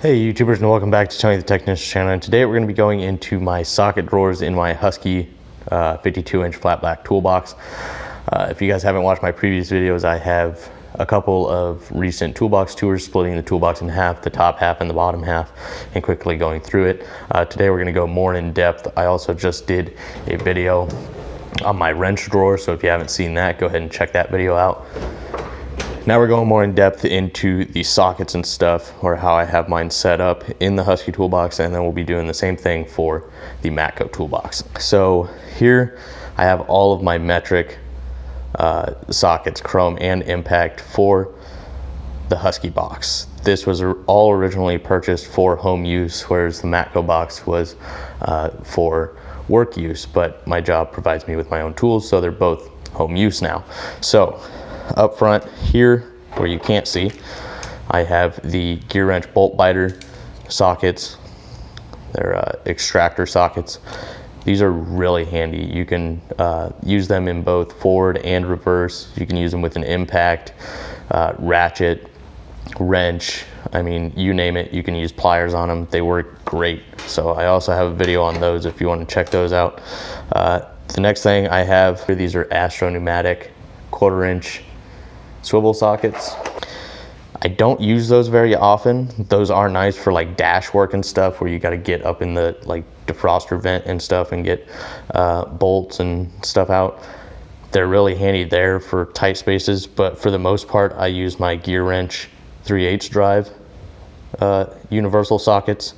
Hey YouTubers, and welcome back to Tony the Technician channel. And today we're going to be going into my socket drawers in my Husky 52-inch flat black toolbox. If you guys haven't watched my previous videos, I have a couple of recent toolbox tours, splitting the toolbox in half, the top half and the bottom half, and quickly going through it. Today we're going to go more in depth. I also just did a video on my wrench drawer, so if you haven't seen that, go ahead and check that video out. Now we're going more in depth into the sockets and stuff, or how I have mine set up in the Husky toolbox, and then we'll be doing the same thing for the Matco toolbox. So here I have all of my metric sockets, chrome and impact, for the Husky box. This was all originally purchased for home use, whereas the Matco box was for work use, but my job provides me with my own tools, so they're both home use now. So up front here, where you can't see, I have the gear wrench bolt biter sockets. They're extractor sockets. These are really handy. You can use them in both forward and reverse. You can use them with an impact, ratchet, wrench. I mean, you name it, you can use pliers on them. They work great. So I also have a video on those if you want to check those out. The next thing I have, these are Astro pneumatic 1/4 inch swivel sockets. I don't use those very often. Those are nice for like dash work and stuff, where you got to get up in the like defroster vent and stuff and get bolts and stuff out. They're really handy there for tight spaces, but for the most part I use my gear wrench 3/8 drive universal sockets.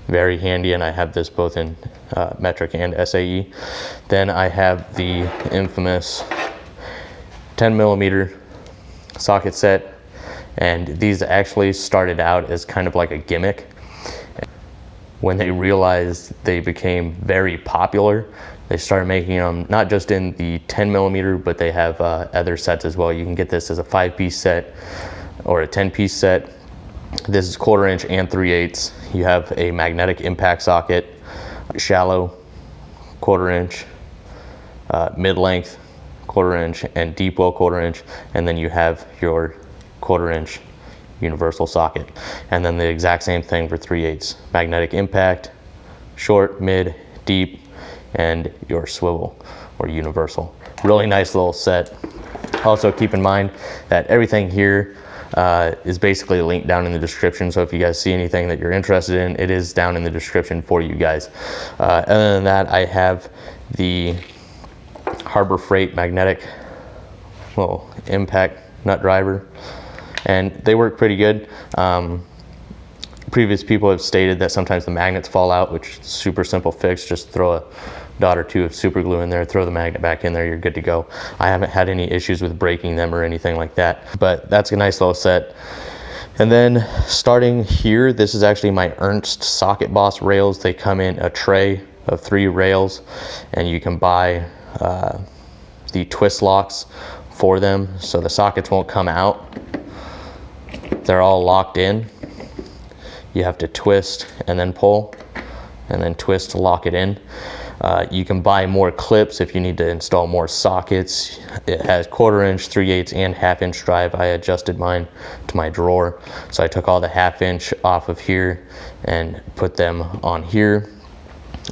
Very handy, and I have this both in metric and SAE. Then I have the infamous 10mm socket set, and these actually started out as kind of like a gimmick. When they realized they became very popular, they started making them not just in the 10mm, but they have other sets as well. You can get this as a 5-piece set or a 10-piece set. This is 1/4 inch and 3/8. You have a magnetic impact socket, shallow 1/4 inch, mid-length 1/4 inch, and deep well 1/4 inch, and then you have your 1/4 inch universal socket. And then the exact same thing for 3/8, magnetic impact, short, mid, deep, and your swivel or universal. Really nice little set. Also keep in mind that everything here is basically linked down in the description, so if you guys see anything that you're interested in, it is down in the description for you guys. Other than that, I have the Harbor Freight magnetic little impact nut driver, and they work pretty good. Previous people have stated that sometimes the magnets fall out, which is super simple fix. Just throw a dot or two of super glue in there, throw the magnet back in there, you're good to go. I haven't had any issues with breaking them or anything like that, but that's a nice little set. And then starting here, this is actually my Ernst Socket Boss rails. They come in a tray of 3 rails, and you can buy the twist locks for them, so the sockets won't come out. They're all locked in. You have to twist and then pull, and then twist to lock it in. You can buy more clips if you need to install more sockets. It has 1/4 inch, 3/8, and 1/2 inch drive. I adjusted mine to my drawer, so I took all the 1/2 inch off of here and put them on here.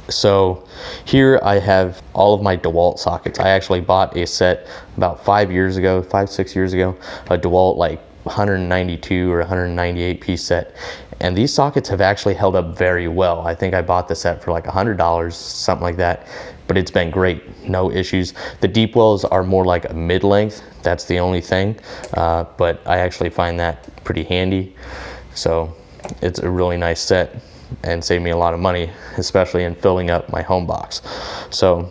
So here I have all of my DeWalt sockets. I actually bought a set about 5 years ago, 5-6 years ago, a DeWalt like 192 or 198 piece set, and these sockets have actually held up very well. I think I bought the set for like $100, something like that, but it's been great, no issues. The deep wells are more like a mid-length, that's the only thing, but I actually find that pretty handy. So it's a really nice set and saved me a lot of money, especially in filling up my home box. So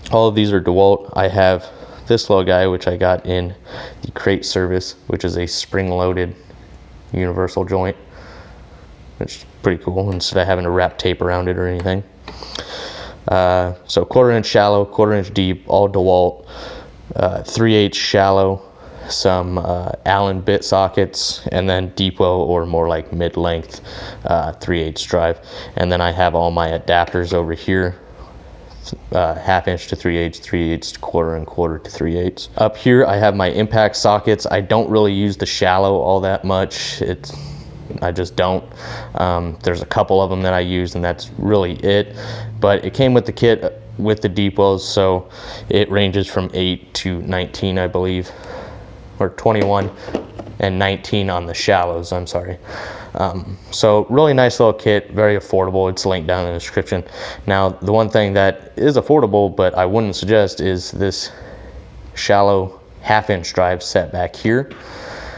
all of these are DeWalt. I have this little guy, which I got in the crate service, which is a spring-loaded universal joint, which is pretty cool, instead of having to wrap tape around it or anything. So 1/4 inch shallow, 1/4 inch deep, all DeWalt, 3/8 shallow, some Allen bit sockets, and then deep well or more like mid-length 3/8 drive. And then I have all my adapters over here, 1/2 inch to 3/8, 3/8 to 1/4, and 1/4 to 3/8. Up here I have my impact sockets. I don't really use the shallow all that much. It's I just don't. There's a couple of them that I use, and that's really it. But it came with the kit with the deep wells, so it ranges from 8 to 19, I believe, or 21 and 19 on the shallows, I'm sorry. So really nice little kit, very affordable. It's linked down in the description. Now, the one thing that is affordable, but I wouldn't suggest, is this shallow 1/2-inch drive set back here.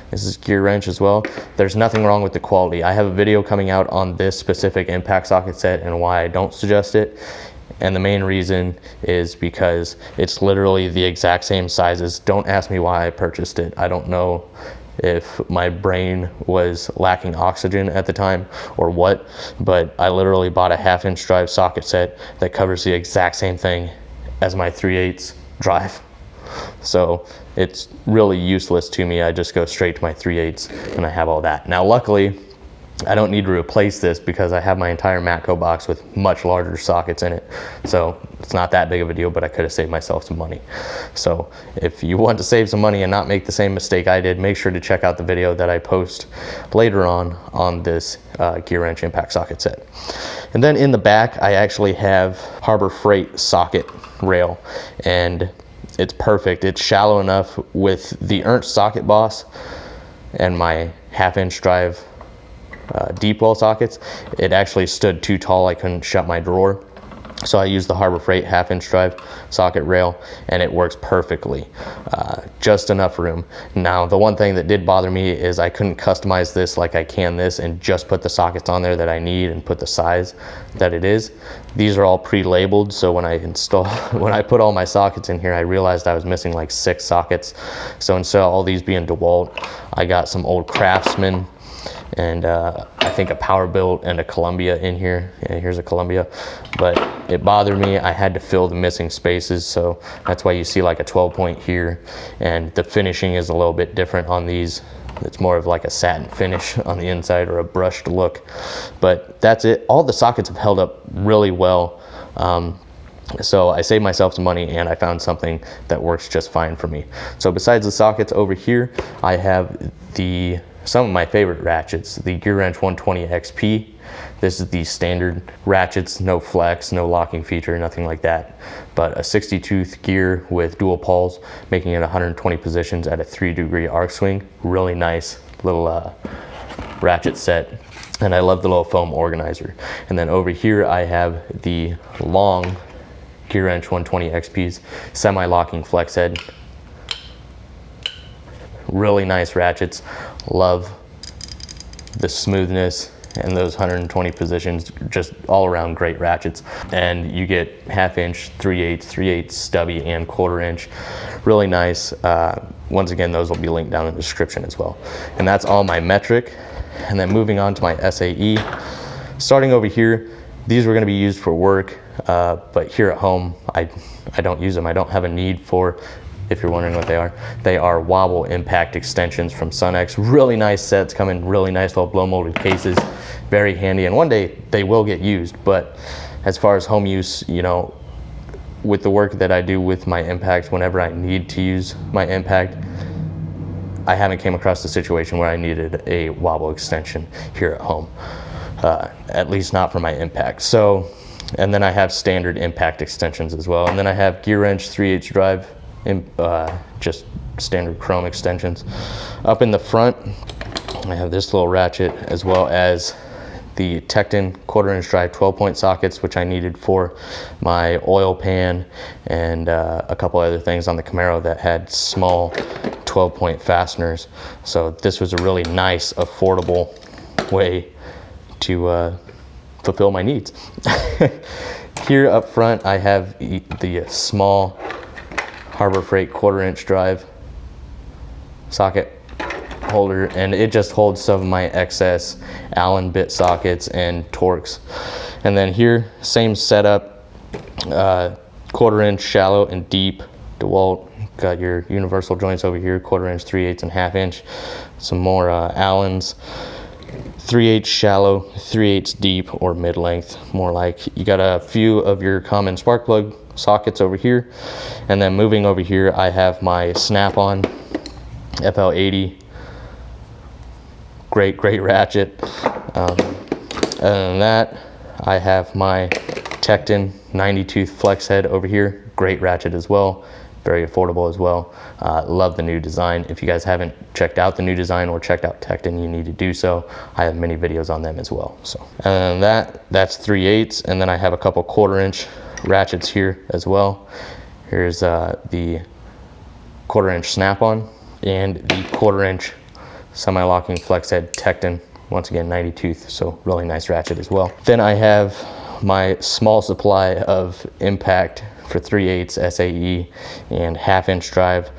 This is gear wrench as well. There's nothing wrong with the quality. I have a video coming out on this specific impact socket set and why I don't suggest it. And the main reason is because it's literally the exact same sizes. Don't ask me why I purchased it. I don't know if my brain was lacking oxygen at the time or what, but I literally bought a 1/2-inch drive socket set that covers the exact same thing as my 3/8 drive. So it's really useless to me. I just go straight to my 3/8 and I have all that. Now, luckily, I don't need to replace this because I have my entire Matco box with much larger sockets in it. So it's not that big of a deal, but I could have saved myself some money. So if you want to save some money and not make the same mistake I did, make sure to check out the video that I post later on this gear wrench impact socket set. And then in the back, I actually have Harbor Freight socket rail, and it's perfect. It's shallow enough with the Ernst socket boss and my 1/2-inch drive deep well sockets. It actually stood too tall. I couldn't shut my drawer. So I used the Harbor Freight 1/2-inch drive socket rail, and it works perfectly. Just enough room. Now, the one thing that did bother me is I couldn't customize this like I can this and just put the sockets on there that I need and put the size that it is. These are all pre-labeled, so when I put all my sockets in here, I realized I was missing like 6 sockets. So instead of all these being DeWalt, I got some old Craftsman and I think a Powerbuilt and a Columbia in here. Yeah, here's a Columbia, but it bothered me. I had to fill the missing spaces, so that's why you see like a 12 point here, and the finishing is a little bit different on these. It's more of like a satin finish on the inside or a brushed look, but that's it. All the sockets have held up really well. So I saved myself some money and I found something that works just fine for me. So besides the sockets over here, I have some of my favorite ratchets, the Gear Wrench 120 XP. This is the standard ratchets, no flex, no locking feature, nothing like that. But a 60 tooth gear with dual pawls, making it 120 positions at a 3-degree arc swing. Really nice little ratchet set. And I love the little foam organizer. And then over here I have the long Gear Wrench 120 XP's semi-locking flex head. Really nice ratchets. Love the smoothness and those 120 positions, just all around great ratchets. And you get 1/2-inch, 3/8 stubby, and 1/4-inch. Really nice. Once again, those will be linked down in the description as well. And that's all my metric. And then moving on to my SAE. Starting over here, these were going to be used for work, but here at home, I don't use them. I don't have a need for. If you're wondering what they are wobble impact extensions from Sunex. Really nice sets, come in really nice little blow molded cases, very handy, and one day they will get used. But as far as home use, you know, with the work that I do with my impact, whenever I need to use my impact, I haven't came across a situation where I needed a wobble extension here at home, at least not for my impact. So, and then I have standard impact extensions as well, and then I have Gear Wrench 3/8 drive, just standard chrome extensions. Up in the front, I have this little ratchet, as well as the Tecton 1/4-inch drive 12-point sockets, which I needed for my oil pan and a couple other things on the Camaro that had small 12-point fasteners. So this was a really nice, affordable way to fulfill my needs. Here up front, I have the small Harbor Freight 1/4-inch drive socket holder, and it just holds some of my excess Allen bit sockets and Torx. And then here, same setup, 1/4-inch shallow and deep DeWalt. Got your universal joints over here, 1/4-inch, 3/8, and 1/2-inch. Some more Allens, 3/8 shallow, 3/8 deep, or mid-length, more like. You got a few of your common spark plug sockets over here, and then moving over here, I have my Snap-on FL80 great ratchet. Other than that, I have my Tekton 90 tooth flex head over here. Great ratchet as well. Very affordable as well. Love the new design. If you guys haven't checked out the new design or checked out Tekton, you need to do so. I have many videos on them as well. So, and that's 3/8, and then I have a couple 1/4-inch ratchets here as well. Here's the 1/4-inch snap-on and the 1/4-inch semi-locking flex head Tekton. Once again, 90 tooth, so really nice ratchet as well. Then I have my small supply of impact for 3/8 SAE and 1/2-inch drive.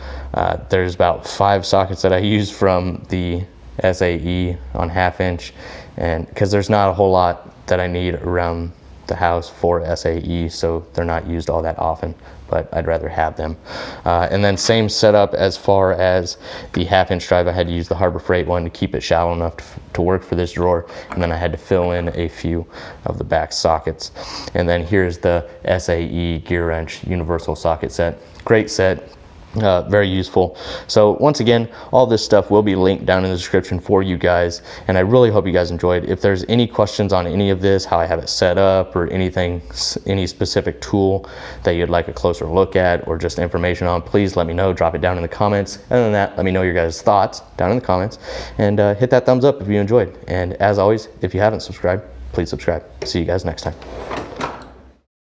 There's about 5 sockets that I use from the SAE on 1/2-inch, and because there's not a whole lot that I need around the house for SAE, so they're not used all that often, but I'd rather have them. And then same setup as far as the 1/2-inch drive. I had to use the Harbor Freight one to keep it shallow enough to work for this drawer, and then I had to fill in a few of the back sockets. And then here's the SAE gear wrench universal socket set. Great set. Very useful. So once again, all this stuff will be linked down in the description for you guys, and I really hope you guys enjoyed. If there's any questions on any of this, how I have it set up, or anything, any specific tool that you'd like a closer look at, or just information on, please let me know. Drop it down in the comments. Other than that, let me know your guys' thoughts down in the comments, and hit that thumbs up if you enjoyed. And as always, if you haven't subscribed, please subscribe. See you guys next time.